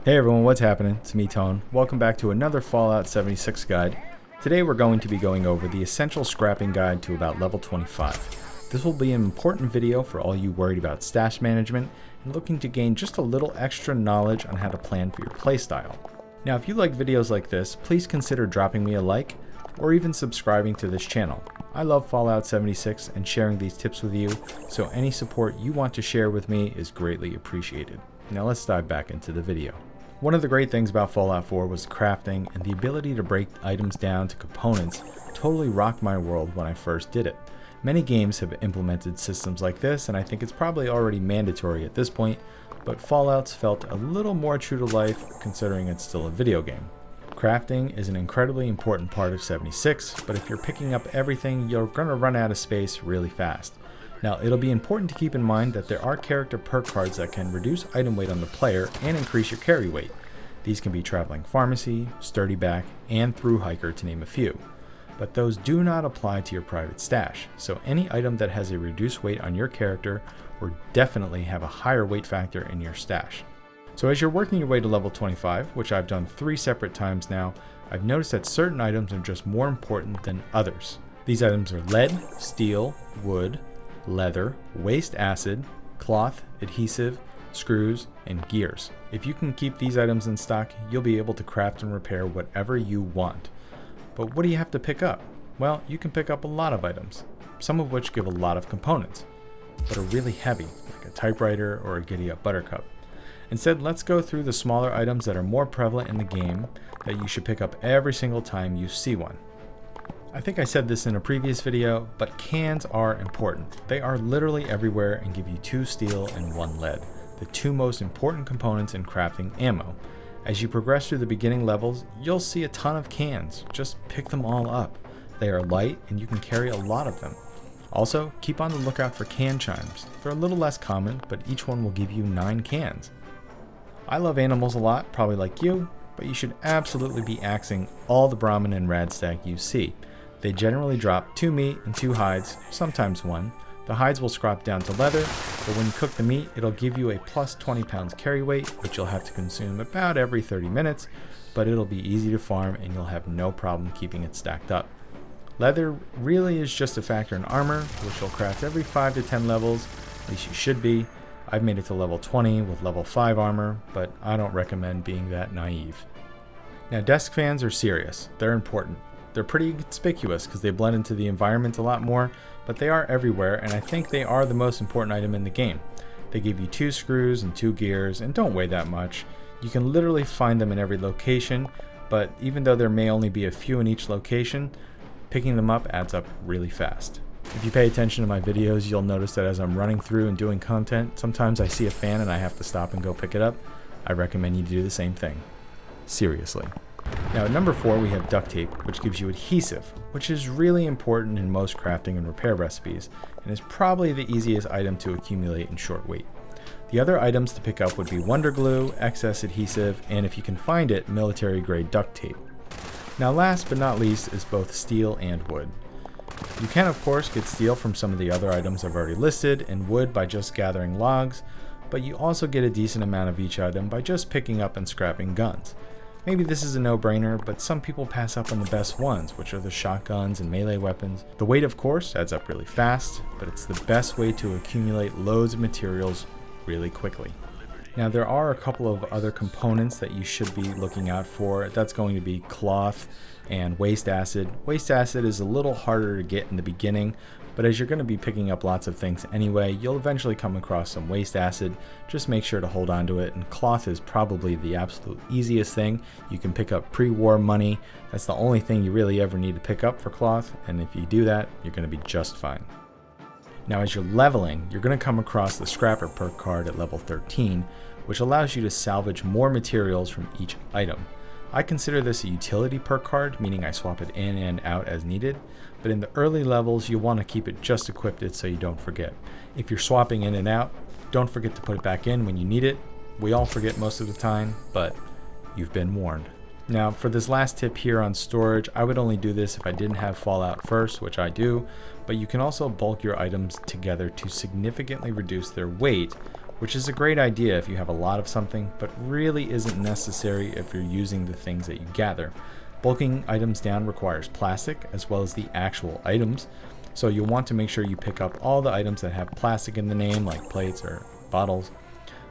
Hey everyone, what's happening? It's me, Tone. Welcome back to another Fallout 76 guide. Today we're going to be going over the essential scrapping guide to about level 25. This will be an important video for all you worried about stash management and looking to gain just a little extra knowledge on how to plan for your playstyle. Now if you like videos like this, please consider dropping me a like or even subscribing to this channel. I love Fallout 76 and sharing these tips with you, so any support you want to share with me is greatly appreciated. Now let's dive back into the video. One of the great things about Fallout 4 was crafting, and the ability to break items down to components totally rocked my world when I first did it. Many games have implemented systems like this, and I think it's probably already mandatory at this point, but Fallout's felt a little more true to life considering it's still a video game. Crafting is an incredibly important part of 76, but if you're picking up everything, you're going to run out of space really fast. Now, it'll be important to keep in mind that there are character perk cards that can reduce item weight on the player and increase your carry weight. These can be Traveling Pharmacy, Sturdy Back, and Through Hiker to name a few. But those do not apply to your private stash, so any item that has a reduced weight on your character will definitely have a higher weight factor in your stash. So as you're working your way to level 25, which I've done 3 separate times now, I've noticed that certain items are just more important than others. These items are lead, steel, wood, leather, waste acid, cloth, adhesive, screws, and gears. If you can keep these items in stock, you'll be able to craft and repair whatever you want. But what do you have to pick up? Well, you can pick up a lot of items, some of which give a lot of components, but are really heavy, like a typewriter or a giddy-up buttercup. Instead, let's go through the smaller items that are more prevalent in the game that you should pick up every single time you see one. I think I said this in a previous video, but cans are important. They are literally everywhere and give you 2 steel and 1 lead, the 2 most important components in crafting ammo. As you progress through the beginning levels, you'll see a ton of cans. Just pick them all up. They are light and you can carry a lot of them. Also, keep on the lookout for can chimes. They're a little less common, but each one will give you 9 cans. I love animals a lot, probably like you, but you should absolutely be axing all the Brahmin and Radstag you see. They generally drop 2 meat and 2 hides, sometimes 1. The hides will scrap down to leather, but when you cook the meat, it'll give you a plus 20 pounds carry weight, which you'll have to consume about every 30 minutes, but it'll be easy to farm and you'll have no problem keeping it stacked up. Leather really is just a factor in armor, which you'll craft every 5 to 10 levels, at least you should be. I've made it to level 20 with level 5 armor, but I don't recommend being that naive. Now, desk fans are serious. They're important. They're pretty conspicuous because they blend into the environment a lot more, but they are everywhere, and I think they are the most important item in the game. They give you 2 screws and 2 gears and don't weigh that much. You can literally find them in every location, but even though there may only be a few in each location, picking them up adds up really fast. If you pay attention to my videos, you'll notice that as I'm running through and doing content, sometimes I see a fan and I have to stop and go pick it up. I recommend you do the same thing. Seriously. Now at number 4 we have duct tape, which gives you adhesive, which is really important in most crafting and repair recipes, and is probably the easiest item to accumulate in short weight. The other items to pick up would be Wonder Glue, excess adhesive, and if you can find it, military grade duct tape. Now last but not least is both steel and wood. You can of course get steel from some of the other items I've already listed, and wood by just gathering logs, but you also get a decent amount of each item by just picking up and scrapping guns. Maybe this is a no-brainer, but some people pass up on the best ones, which are the shotguns and melee weapons. The weight, of course, adds up really fast, but it's the best way to accumulate loads of materials really quickly. Now, there are a couple of other components that you should be looking out for. That's going to be cloth and waste acid. Waste acid is a little harder to get in the beginning, but as you're going to be picking up lots of things anyway, you'll eventually come across some waste acid. Just make sure to hold on to it, and cloth is probably the absolute easiest thing. You can pick up pre-war money. That's the only thing you really ever need to pick up for cloth, and if you do that, you're going to be just fine. Now as you're leveling, you're going to come across the Scrapper perk card at level 13, which allows you to salvage more materials from each item. I consider this a utility perk card, meaning I swap it in and out as needed, but in the early levels you'll want to keep it just equipped so you don't forget. If you're swapping in and out, don't forget to put it back in when you need it. We all forget most of the time, but you've been warned. Now for this last tip here on storage, I would only do this if I didn't have Fallout first, which I do, but you can also bulk your items together to significantly reduce their weight which is a great idea if you have a lot of something, but really isn't necessary if you're using the things that you gather. Bulking items down requires plastic as well as the actual items, so you'll want to make sure you pick up all the items that have plastic in the name, like plates or bottles.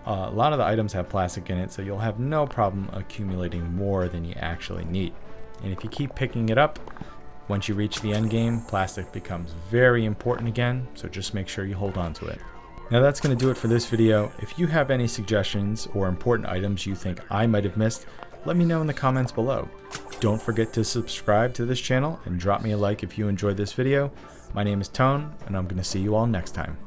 A lot of the items have plastic in it, so you'll have no problem accumulating more than you actually need. And if you keep picking it up, once you reach the end game, plastic becomes very important again, so just make sure you hold on to it. Now that's going to do it for this video. If you have any suggestions or important items you think I might have missed, let me know in the comments below. Don't forget to subscribe to this channel and drop me a like if you enjoyed this video. My name is Tone, and I'm going to see you all next time.